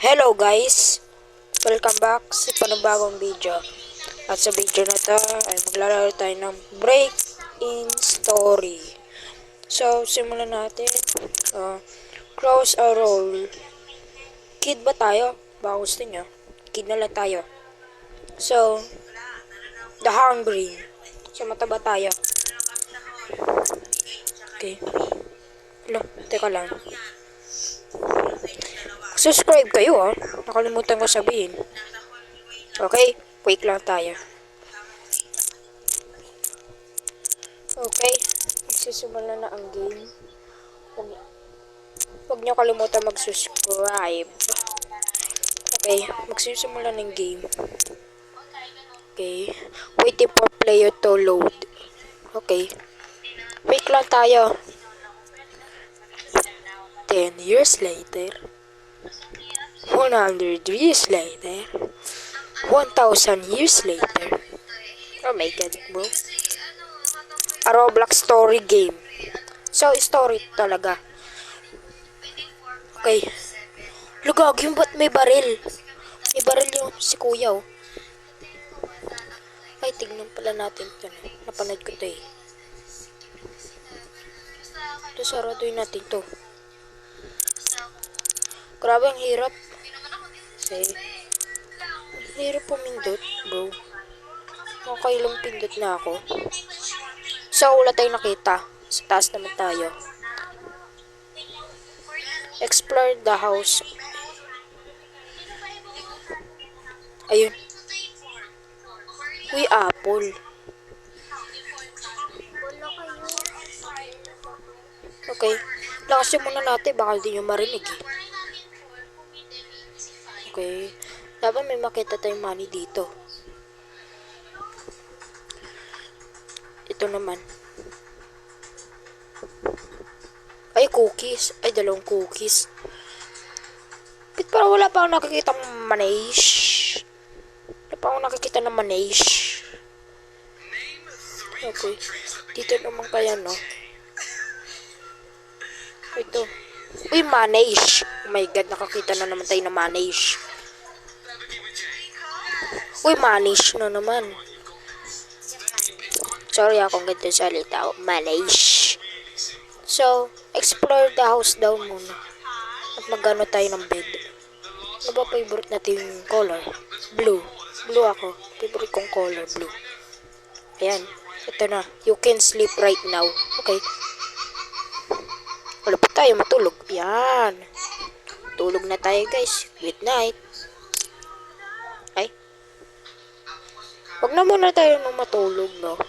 Hello guys! Welcome back sa panibagong video. At sa video na to ay maglalaro tayo ng break-in story. So, simulan natin. Close a roll. Kid ba tayo? Baka gusto nyo? Kid na lang tayo. So, the hungry. So, mataba tayo. Okay. Hello, teka lang. Subscribe kayo nakalimutan ko sabihin. Okay, wait lang tayo. Okay, magsisimula na ang game. Huwag nyo kalimutan mag-subscribe. Okay, magsisimula ng game. Okay, waiting for player to load. Okay, wait lang tayo. 10 years later. 100 years later. 1,000 years later. Oh my god, bro. A Roblox story game. So, story talaga. Okay. Lugag, yung ba't may baril? May baril yung si kuya, oh. Ay, tignan pala natin ito. Napanood ko ito eh. Ito, saraduin natin to. Grabe, ang hirap. Okay. Hirap pumindot, bro. Nakakailang pindot na ako. So, wala tayong nakita. Sa taas naman tayo. Explore the house. Ayun. Uy, apple. Okay. Lakasin muna natin. Baka hindi nyo marinig eh. Okay. Dapat may makita tayong money dito. Ito naman. Ay, cookies. Ay, dalawang cookies. Bakit parang wala pa akong nakikita ng manage? Wala pa akong nakikita ng manage. Okay. Dito naman kaya, no? Ito. Uy, manage. Oh my god, nakakita na naman tayo ng manage. Uy, manage na naman. Sorry akong ganito salita. Manage. So, explore the house daw muna. At magano tayo ng bed. Ano ba favorite natin yung color? Blue. Blue ako. Favorite kong color, blue. Ayan. Ito na. You can sleep right now. Okay. Wala pa tayo matulog. Yan. Tulog na tayo, guys. Good night. Ay. Wag na muna tayo nung matulog, no?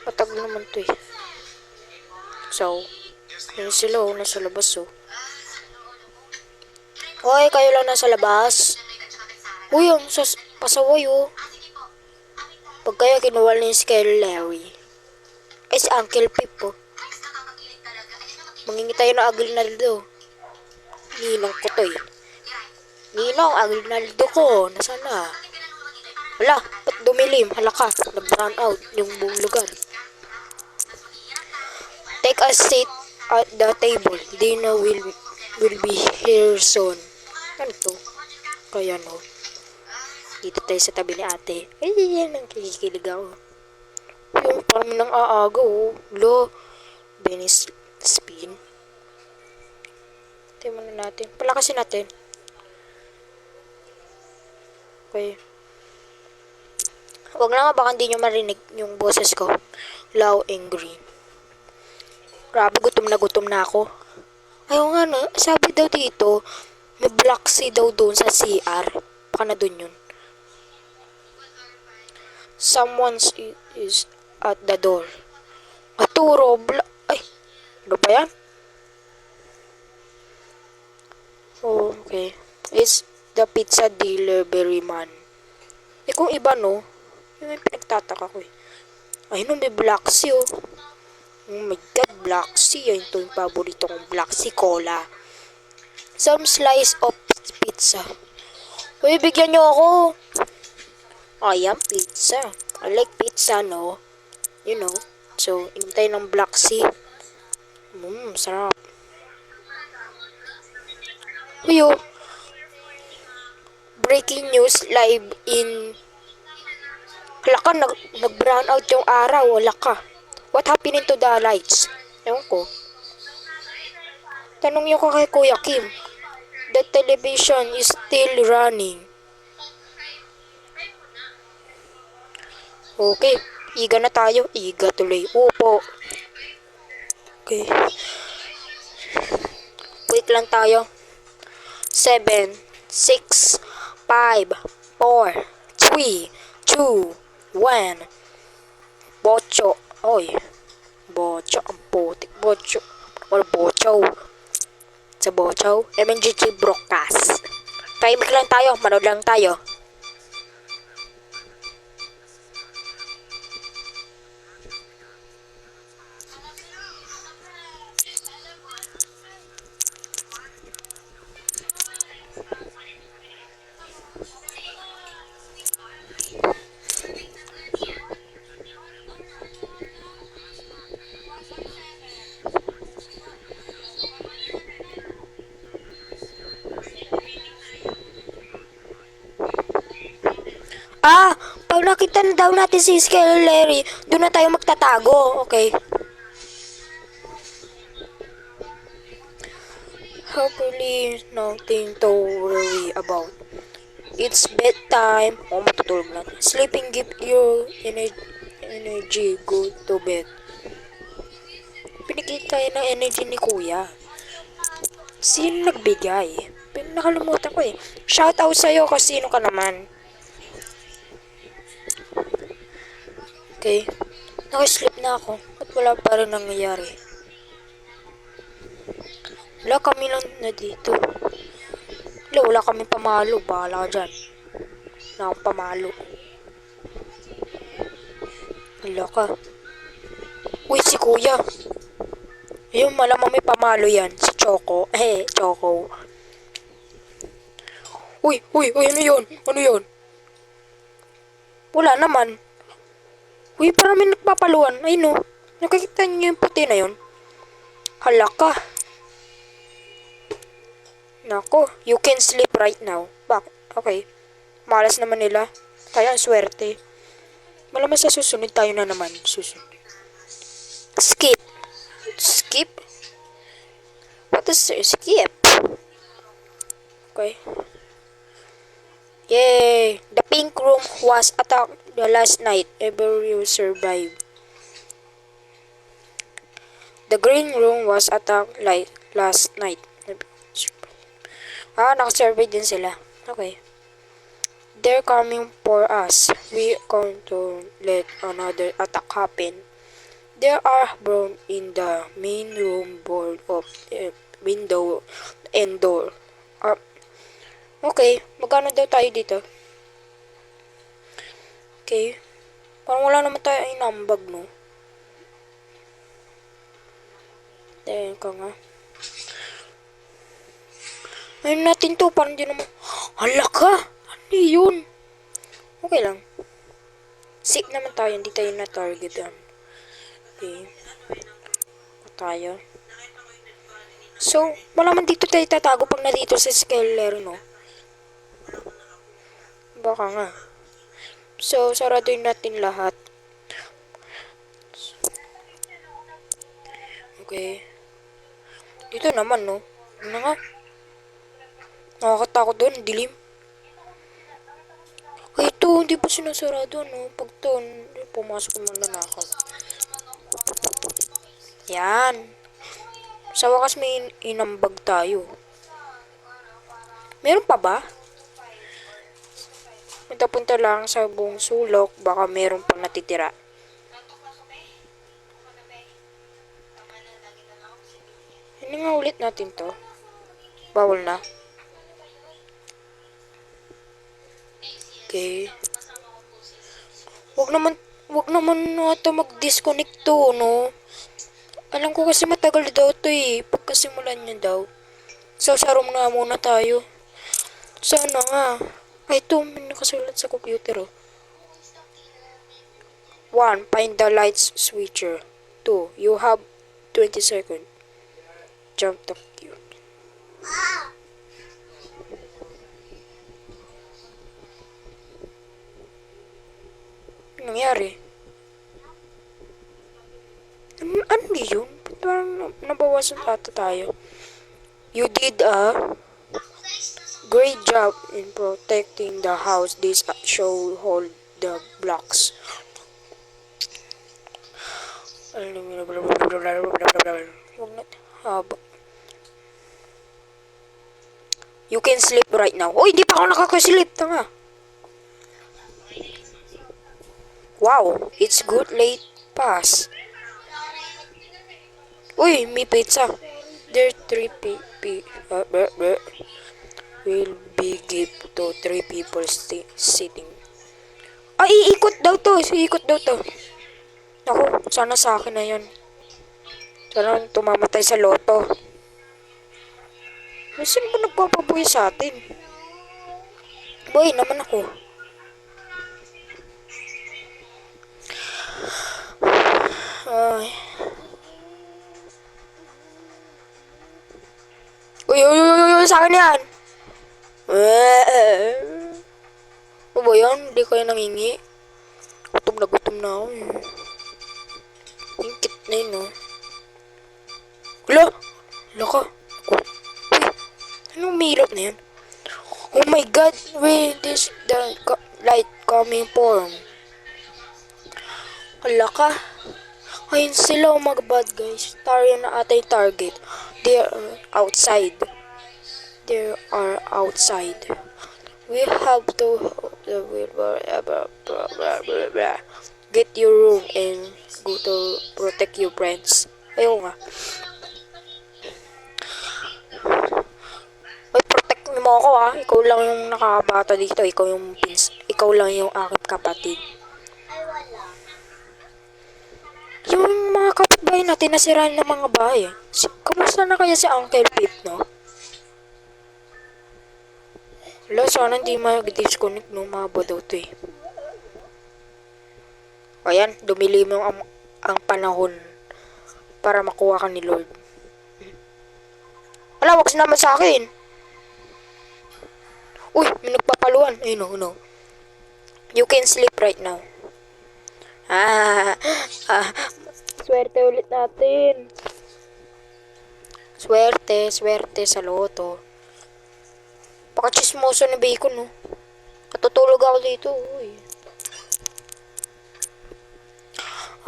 Matag naman to eh. So, yun sila nasa labas Hoy, kayo lang nasa labas. Uy, ang pasaway Pag kayo kinuwal ni Sky Larry. Ay, si Uncle Pip Mangingi tayo ng Aguinaldo. Ninong ko to eh. Ninong, Aguinaldo ko. Nasaan na? Wala, ba't dumilim? Hala ka, nag-brown out yung buong lugar. Take a seat at the table. Dinner will be here soon. Ano to? Kaya no. Dito tayo sa tabi ni ate. Ay, yan ang kikilig ako. Yung parang nang aaga Lo. Venice spin. Tingnan muna natin. Palakasin natin. Okay. Huwag lang baka hindi nyo marinig yung boses ko. Low and green. Grabe, gutom na ako. Ayaw nga na, sabi daw dito, may black sea daw doon sa CR. Baka na doon yun. Someone is at the door. Maturo, ay, ano ba yan? Oh, okay. It's the pizza delivery man. Eh kung iba no, yun yung pinagtataka ko eh. Ay no, may black sea Oh my god, black sea. Yan ito yung paborito kong black sea cola. Some slice of pizza. Uy, bigyan nyo ako. Ayan, pizza. I like pizza, no? You know. So, inom tayo ng black sea. Sarap. Uy, Breaking news live in... Hala ka, nag-brown out yung araw. Wala ka. What happened to the lights? Ewan ko. Tanong niyo ko kay Kuya Kim. The television is still running. Okay. Iga na tayo. Iga tuloy. Upo. Okay. Wait lang tayo. 7, 6, 5, 4, 3, 2, 1. Bocho. Oy. Bocho. Ang putik. Bocho. Or bocho. Sa bocho. MNGG broadcast. Tahimik lang tayo. Manood lang tayo. Pag nakita na daw natin si Skeleri, doon na tayo magtatago. Okay. Hopefully, nothing to worry about. It's bedtime. Matutulog lang. Sleeping give you energy. Go to bed. Pinikita tayo ng energy ni Kuya. Sino nagbigay? Nakalimutan ko eh. Shout out sa'yo kasi sino ka naman. Okay. Nakasleep na ako. Ba't wala pa rin nangyayari? Wala kami lang na dito. Wala kami pamalo. Bahala ka dyan. Wala akong pamalo. Wala ka. Uy, si Kuya. Ayun, malamang may pamalo yan. Si Choco. Choco. Uy, ano yun? Ano yun? Wala naman. Uy, parang may nagpapaluan. Ay no. Nakikita niyo yung puti na yun? Hala ka. Nako, you can sleep right now. Bakit? Okay. Malas naman nila. Tayo ang swerte. Malamang sa susunod tayo na naman. Susunod. Skip. Skip? What is skip? Okay. Yay! The pink room was attacked the last night. Everyone survived. The green room was attacked last night. Nakasurvey din sila. Okay. They're coming for us. We can't let another attack happen. There are brown in the main room board of window and door. Okay, magkano daw tayo dito? Okay. Parang wala naman tayo ay nambag, no? Teka nga. Ayun natin to, parang di naman... Hala ka! Ano yun? Okay lang. Safe naman tayo, hindi tayo na-targetan. Okay. Tayo. So, malaman dito tayo tatago pag nandito sa Skeleri, no? Baka nga. So, saraduin natin lahat. Okay. Dito naman, no? Ano nga? Nakakatakot doon, dilim. Ay, ito, hindi pa sinasarado, no? Pag to, pumasok naman na nakaw. Yan. Sa wakas may inambag tayo. Meron pa ba? Punta-punta lang sa buong sulok, baka meron pang natitira. Hindi nga ulit natin to. Bawal na. Okay. Wag naman ata mag-disconnect to, no? Alam ko kasi matagal daw to eh. Pagkasimulan niya daw. So, sa room nga muna tayo. Sana nga. Ay, ito, may nakasulat sa computer, oh. 1. Find the light switcher. 2. You have 20 seconds. Jump the queue. Nangyari? Ano yun? Parang nabawasan ata tayo. You did a great job in protecting the house. This show hold the blocks. You can sleep right now. Oh, hindi pa ako nakakaslip. Tanga. Wow, it's good late pass. Uy, may pizza. There three will be give to 3 people sitting. Ay, iikot daw to. Iikot daw to. Ako, sana sa akin na yun. Sana tumamatay sa loto. Sino ba nagpapabuhay sa atin? Boy naman ako. Ay. Uy, sa akin yan. Ano ba yan? Hindi kayo nangingi. Gutom na ako. Hingkit na yun, no? Wala! Wala ka. Uy, anong mirap na yan? Oh my god, where is the light coming from? Wala ka. Ayun sila, oh mga bad guys. Tayo na ata yung target. They are outside. They are outside. We have to get your room and go to protect your friends. Ayaw nga. Ay, protect mo ako ha. Ikaw lang yung nakabata dito. Ikaw lang yung aking kapatid. Yung mga kapitbahay natin nasiraan ng mga bahay. Kamusta na kaya si Uncle Pip, no? Wala, sana hindi mag-disconnect, no? Mahaba daw to, eh. Ayan, dumilim yung ang panahon para makuha ka ni Lord. Wala, wag naman sa akin. Uy, may nagpapaluan. Ay, no. You can sleep right now. Swerte ulit natin. Swerte sa loto. Pakachismoso ni Bacon, no? Katutulog ako dito, uy.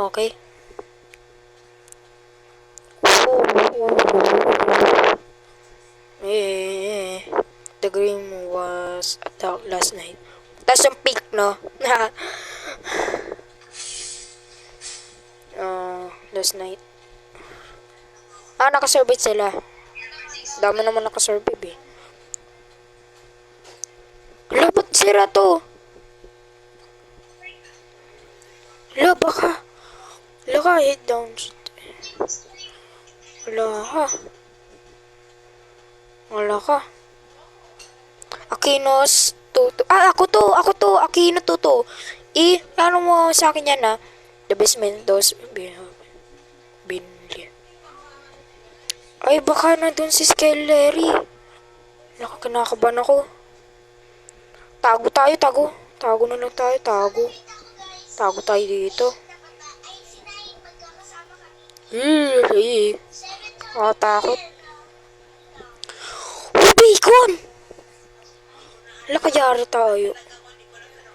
Okay. The green was attacked last night. Tapos yung peak, no? Last night. Nakasurvive sila. Dami naman nakasurvive, eh. Wala, ba't sira to? Wala, baka. Wala ka, head down. Wala ka. Akinos Toto. Ako to. Akino Toto. Ano mo sa akin yan, ha? The basement dos. Binli. Ay, baka na dun si Skellery. Kinakabahan ako. Tago tayo. Tago na lang tayo. Tago tayo dito. Takot. Oh, Bacon! Wala kayari tayo.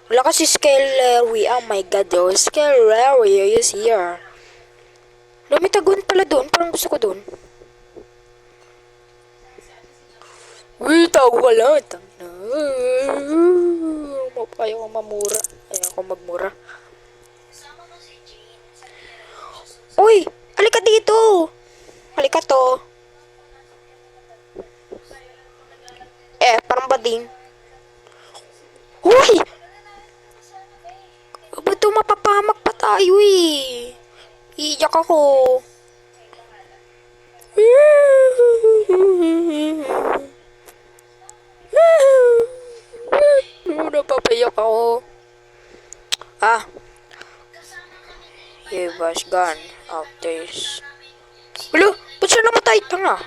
Wala kasi Skellery. Oh my god, oh. Skellery is here. May tagon pala doon. Parang gusto ko doon. Uy, tago ka lang. Ayaw ko mamura. Ayaw ko magmura. Uy! Halika dito! Halika to. Parang bading. Uy! Ba't ito mapapahamak pa tayo, eh? Iiyak ako. Napapayak ako. He was gone after his... Wala, ba't siya namatay? Tanga.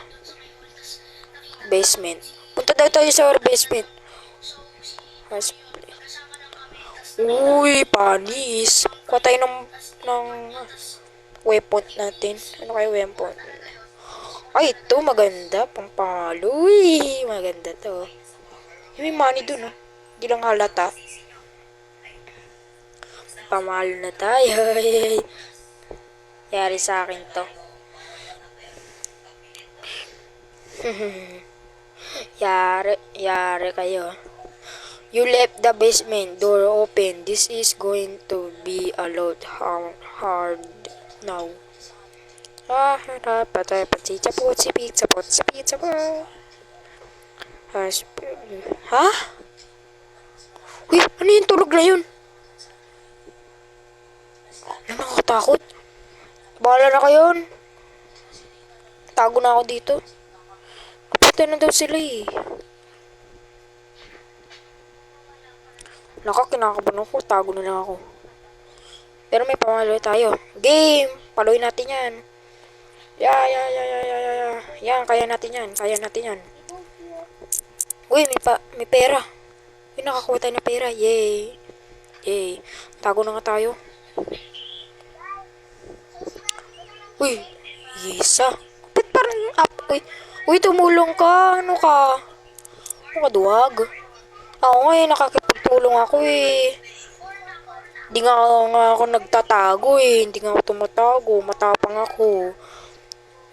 Basement. Punta daw tayo sa basement. Uy, panis. Kuha tayo ng weapon natin. Ano kayo weapon? Ay, ito maganda. Pampalo. Uy, maganda to. May money dun, oh. Hindi lang halata. Pamalo na tayo. Yari sa akin to. Yari kayo. You left the basement door open. This is going to be a lot hard now. Patay pizza po, si pizza po, si pizza po. Ha? Uy, ano yung tulog na yun? Ano, nakakatakot? Bahala na kayo. Tago na ako dito. Kapatay na daw sila eh. Kinakabahan ako. Tago na lang ako. Pero may pamalo tayo. Game! Paluin natin yan. Yan, kaya natin yan. Uy, may pera. Uy, nakakuha tayo ng pera. Yay. Tago na nga tayo. Uy, yesa. Ba't parang up? Uy, tumulong ka. Ano ka? Ano ka, duwag? Ako nga nakakipagtulong ako eh. Hindi nga ako nagtatago eh. Hindi nga ako tumatago. Matapang ako.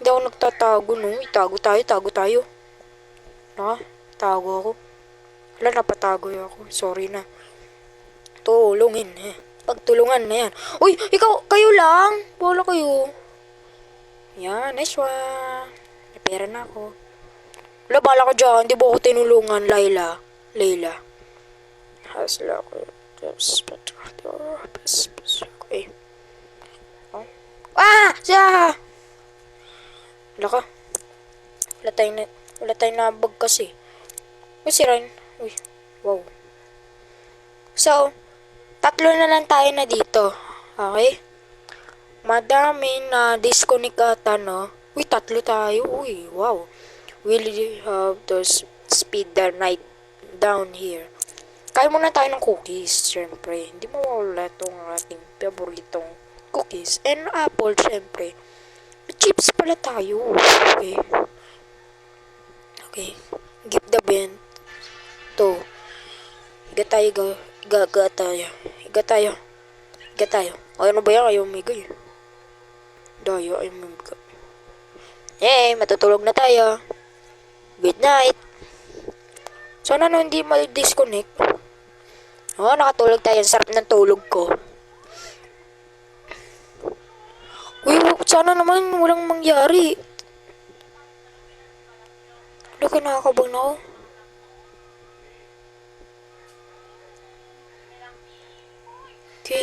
Hindi ako nagtatago, no? Tago tayo. Ha? Tago ako. Wala, napatago ako. Sorry na. Tulungin eh. Pagtulungan na yan. Uy, kayo lang. Wala kayo. Yan, nice one. May pera na ako. Wala, bala ko dyan. Hindi ba ako tinulungan, Layla? Hasla ko. Okay. Siya! Wala ka. Wala tayong nabag kasi. Uy, si Ryan. Uy, wow. So, 3 na lang tayo na dito. Okay? Madami na disconnect ata, no? Uy, 3 tayo. Uy, wow. Will you have to speed the night down here? Kaya muna tayo ng cookies, syempre. Hindi mawawala itong ating paboritong cookies. And apple, syempre. Chips pala tayo. Okay. Give the bent. To. Higa tayo. Ay, ano ba yan? Ayaw umigay. Ayaw umigay. Hey, matutulog na tayo. Good night. Sana no hindi mag-disconnect. Nakatulog tayo. Sarap ng tulog ko. Uy, sana naman walang mangyari. Ano ka, nakakabang na ako? Okay.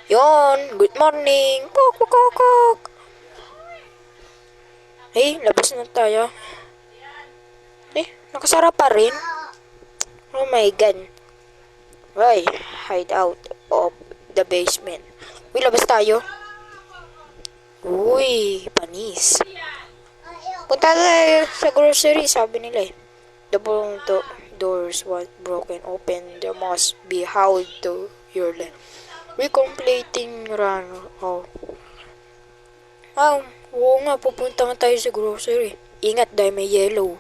Yon, good morning. Kok. Labas na tayo. Nakasara pa rin. Oh my god. Ay, hide out of the basement. Uy, labas tayo. Uy, panis. Punta tayo sa grocery, sabi nila eh. The doors was broken open. There must be how to your left. We completing run. Oo nga, pupunta nga tayo sa grocery. Ingat dahil may yellow.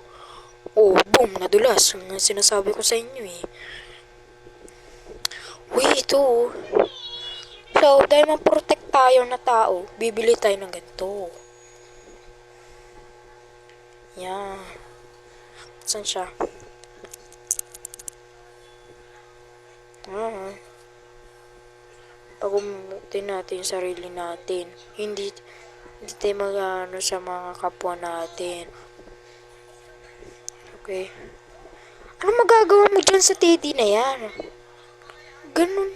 Boom, nadulas. Ang sinasabi ko sa inyo eh. Uy, ito. So, dahil ma-protect tayo na tao, bibili tayo ng ganito. Yan. Saan siya? Pag-umutin natin yung sarili natin. Hindi tayo mag-ano sa mga kapwa natin. Okay. Ano magagawa mo dyan sa teddy na yan? Ganun.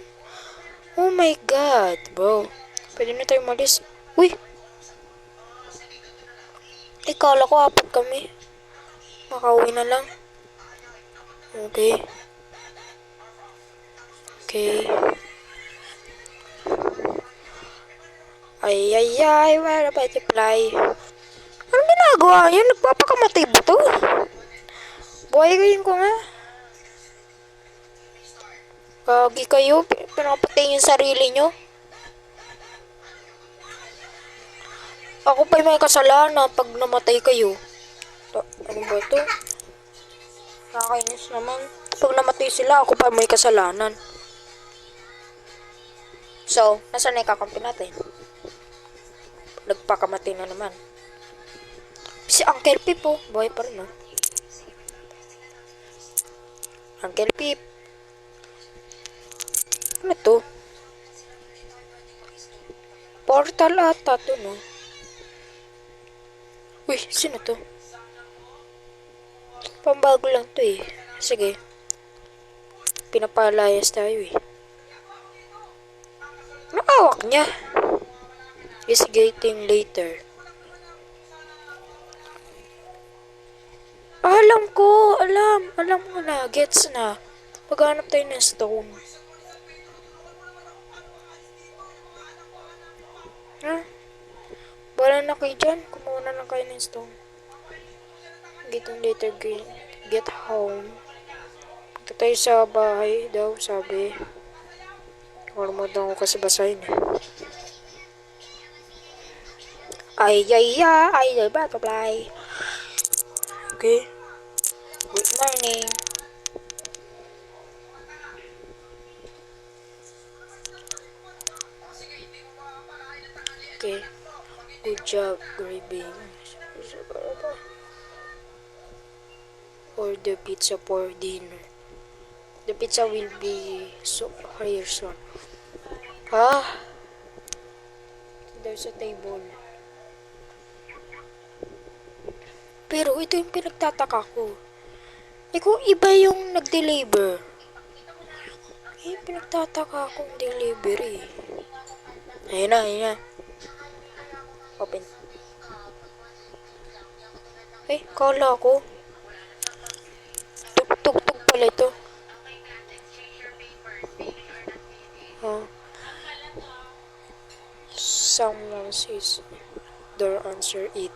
Oh my god, bro. Pwede na tayo malis. Uy! Kala ko 4 kami. Makauwi na lang. Okay. Ay, where about to fly? Anong ginagawa niya? Nagpapakamatay ba to? Buhay ko nga. Gagi kayo, pinapatay yung sarili nyo. Ako pa may kasalanan pag namatay kayo. Ano ba to? Nakakainis naman. Pag namatay sila, ako pa may kasalanan. So, nasaan na ikakampi natin? Nagpakamatay na naman. Si Uncle Pip oh, buhay pa rin oh. Uncle Pip. Ano to? Portal ata to no? Uy, sino to? Pambago lang to eh. Sige. Pinapalayas tayo eh. Ano awak niya? Is getting later. Alam ko, alam mo na, gets na. Maghanap tayo ng stone. Ha? Wala na kayo dyan, kumuha na lang kayo ng stone. Getting later, get home. Punta tayo sa bahay daw, sabi. Nakalimutan ko kasi basahin eh. Ay, butterfly. Okay. Good morning. Okay. Good job, grabbing. Order pizza for dinner. The pizza will be here soon. Ah? There's a table. Pero ito yung pinagtataka ko. Eh kung iba yung nag-deliver. Eh pinagtataka akong delivery. Ayun na. Open. Eh, kala ko. Tug pala ito. Huh? Someone says their answer it.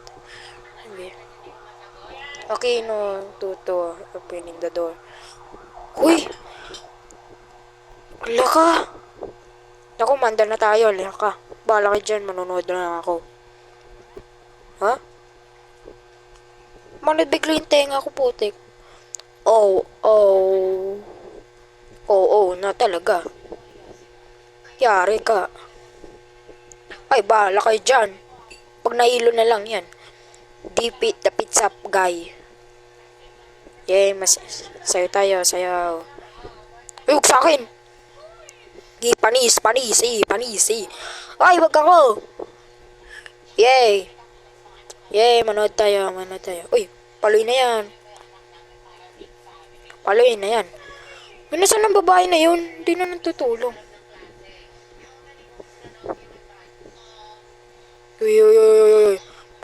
Okay, no, Tuto, opening the door. Uy! Wala ka! Naku, manda na tayo, wala ka. Bala ka dyan, manonood na lang ako. Ha? Manibiglo yung tenga ko, putik. Oh, na talaga. Yari ka. Ay, bala kayo dyan. Pag nahilo na lang yan. Deep it, the pizza guy. Yay, sayo tayo, sayo. Uyog sa akin! Panis. Ay, wag ako! Yay! Manood tayo. Uy, paloy na yan. Nasaan ang babae na yun? Hindi na natutulong.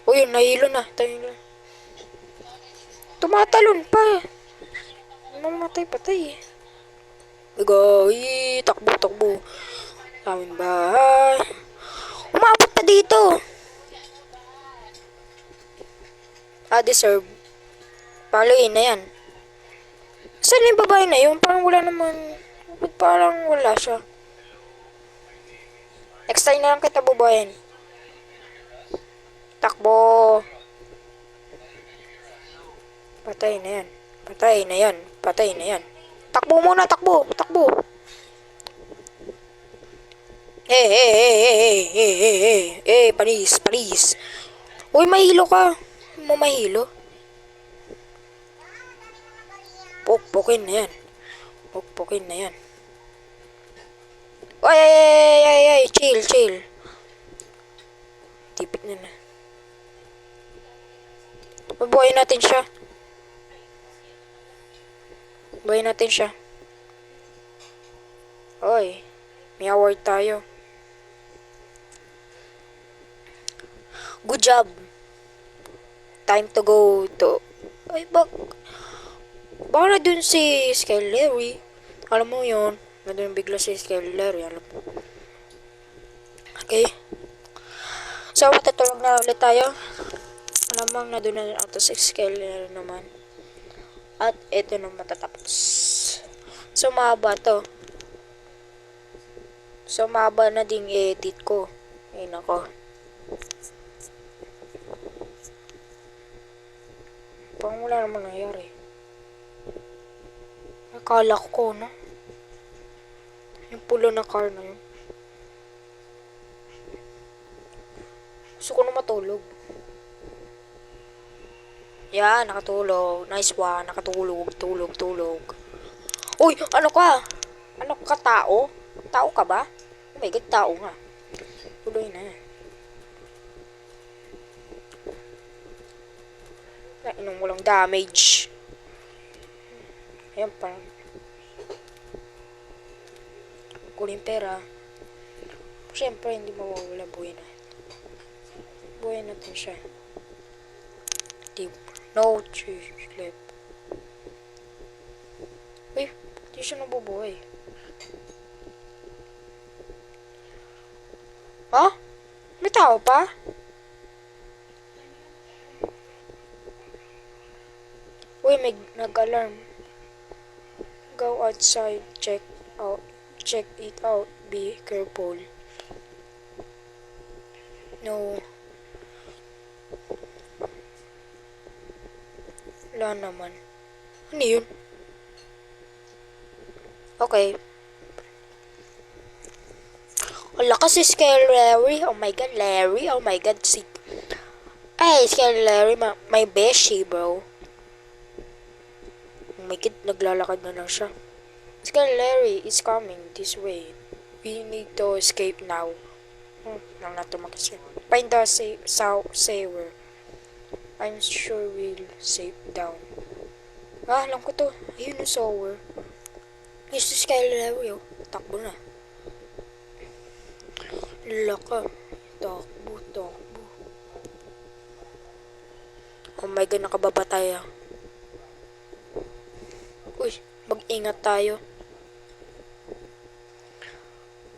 Uy, nahilo na. Tumatalon pa. Mamatay-patay eh. Takbo. Aming bahay. Umabot pa dito. Deserve. Paluin na yan. Saan yung babae na yun? Parang wala naman. Parang wala siya. Next time na lang kita bubayin. Takbo. Patay na yan. Takbo muna. Panis. Uy, mahilo ka. Mahilo. Pukpukin na yan. Ay, chill. Tipik na. Mabuhayin natin siya. Oy, may award tayo. Good job. Time to go to... Ay, baka dun si Skyler. Alam mo yun. Nandun bigla si Skyler. Alam mo. Okay. So, matutulog na ulit tayo. Alamang na doon na auto 6 Skyler naman. At ito na matatapos. So, mahaba to. Sumaba na ding edit ko. Ay nako. Parang wala naman nangyari. Akala ko, no? Yung pula na car na yun. Gusto ko na matulog. Yan, nakatulog. Nice one. Nakatulog. Tulog. Uy, ano ka? Ano ka, tao? Tao ka ba? Oh my god, tao nga. Tuloy na. Nainom walang damage. Ayan pa. Kunin pera. Siyempre, hindi mawawala. Buhay natin siya. No sleep. Uy, hindi siya nabubuhay. Ha? May tao pa? Uy, may nag-alarm. Go outside, check it out, be careful. No. Wala naman. Ano yun? Okay. Wala kasi Scary Larry. Oh my god, Larry. Oh my god, si... Ay, Scary Larry, may beshi, bro. Oh my god, naglalakad na lang siya. Scary Larry is coming this way. We need to escape now. Lang na tumakasya. Find the saver. I'm sure we'll save down. Ah, alam ko to. Ayun yung saver. Yes, si Scary Larry, oh. Takbo na. Laka. Takbo. Oh my god, nakababa tayo. Uy, mag-ingat tayo.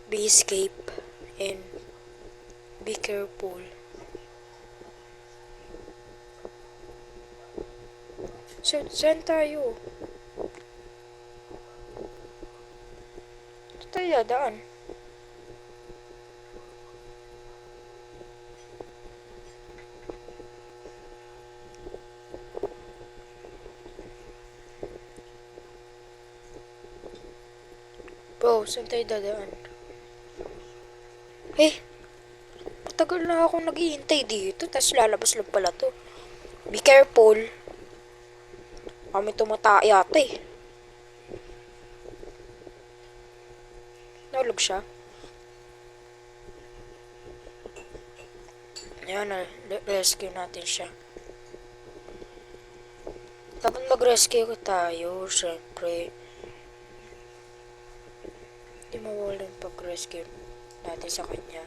Be escape and be careful. So, saan tayo? Ito tayo dadaan. Bro, saan tayo dadaan? Matagal na akong naghihintay dito, tas lalabas lang pala to. Be careful. Kami tumata yata eh. Nahulog siya. Yan na, rescue natin siya. Dapat mag-rescue tayo, syempre. Hindi mawalan pag-rescue natin sa kanya.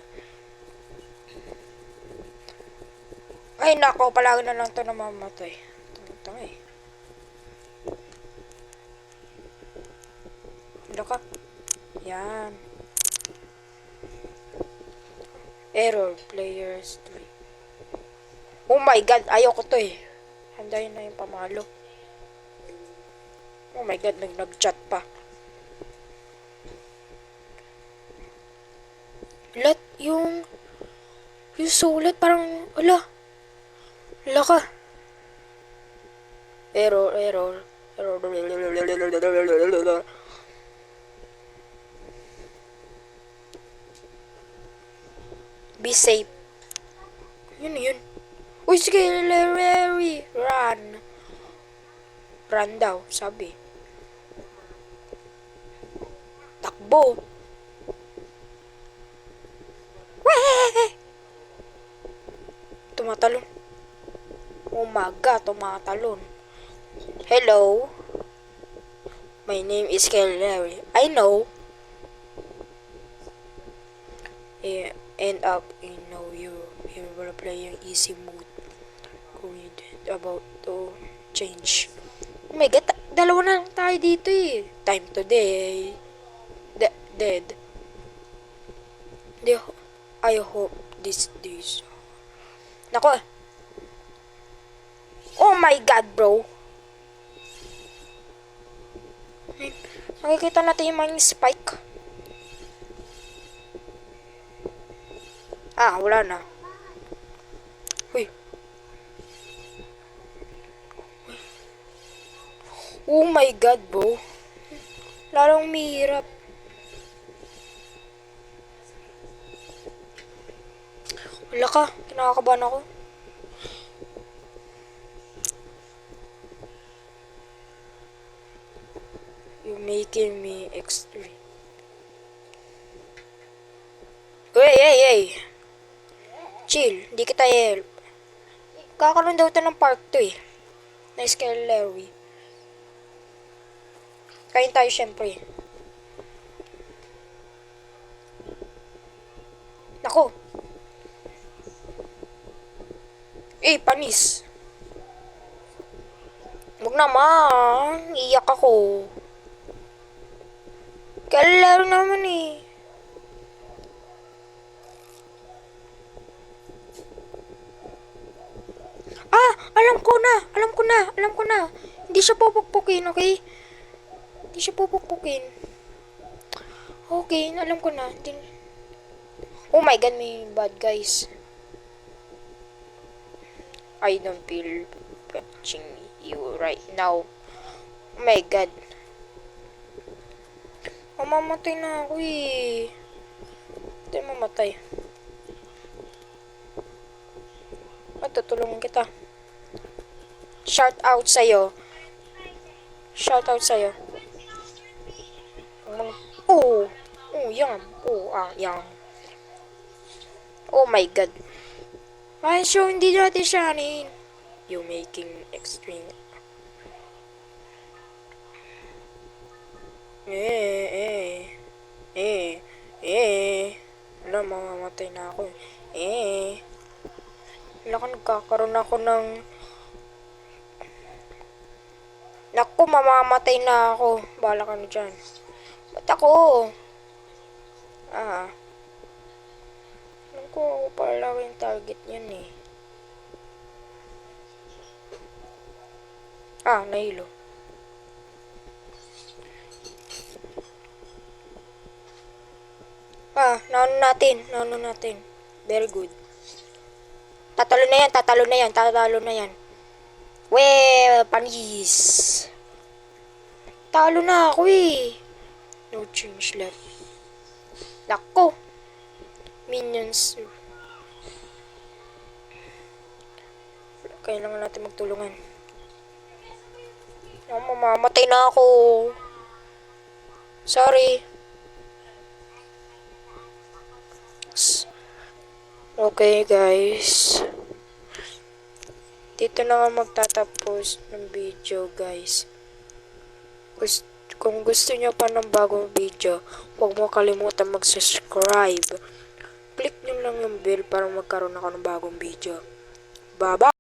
Ay nako, palagi na lang to namamatay. Tanga eh. Ano ka? Yan. Error, players 3. Oh my god, ayoko to eh. Handayin na yung pamalo. Oh my god, nag-chat pa. Yung sulat parang, ala ka. Error. Be safe. Yun. Uy, sige, Larry. Run daw, sabi. Takbo. Tumatalon. Oh my god, tumatalon. Hello. My name is Larry. I know. Yeah, end up you were playing easy mode. About to change. Oh my god, dalawa na lang tayo dito eh. Time today. Dead. I hope this. Nako. Oh my god, bro. Nakikita natin yung mga spike. Wala na. Uy. Oh my God, bro. Lalong mahirap. Wala ka. Kinakabahan ako. You're making me extreme. Hey! Chill, hindi kita help. Kakaroon daw ito ng part 2 eh. Na Scare Larry. Kain tayo syempre. Nako. Panis. Huwag naman. Iyak ako. Kalaro naman eh. Alam ko na. Hindi siya pupukpukin, okay? Hindi siya pupukpukin. Okay, alam ko na. Oh my God, may bad guys. I don't feel touching you right now. Oh my God. Mamamatay na ako eh. Hindi mamatay. Matutulungan kita. Shout out sa'yo. Yan. Yan. Oh my God. Ay, so hindi natin siya anin. You making extreme. Wala, mamamatay na ako. Wala ka, nagkakaroon ako ng... Naku, mamamatay na ako. Bahala ka na dyan. Ba't ako? Alam ko, ako pala yung target yan eh. Nahilo. Naano natin. Very good. Tatalo na yan. Well, panis. Talo na ako eh. No change left. Nako. Minions. Kailangan natin magtulungan. Mamamatay na ako. Sorry. Okay guys. Dito na nga magtatapos ng video guys. Kung gusto nyo pa ng bagong video, huwag mo kalimutan mag-subscribe. Click nyo lang yung bell para magkaroon ako ng bagong video. Bye-bye!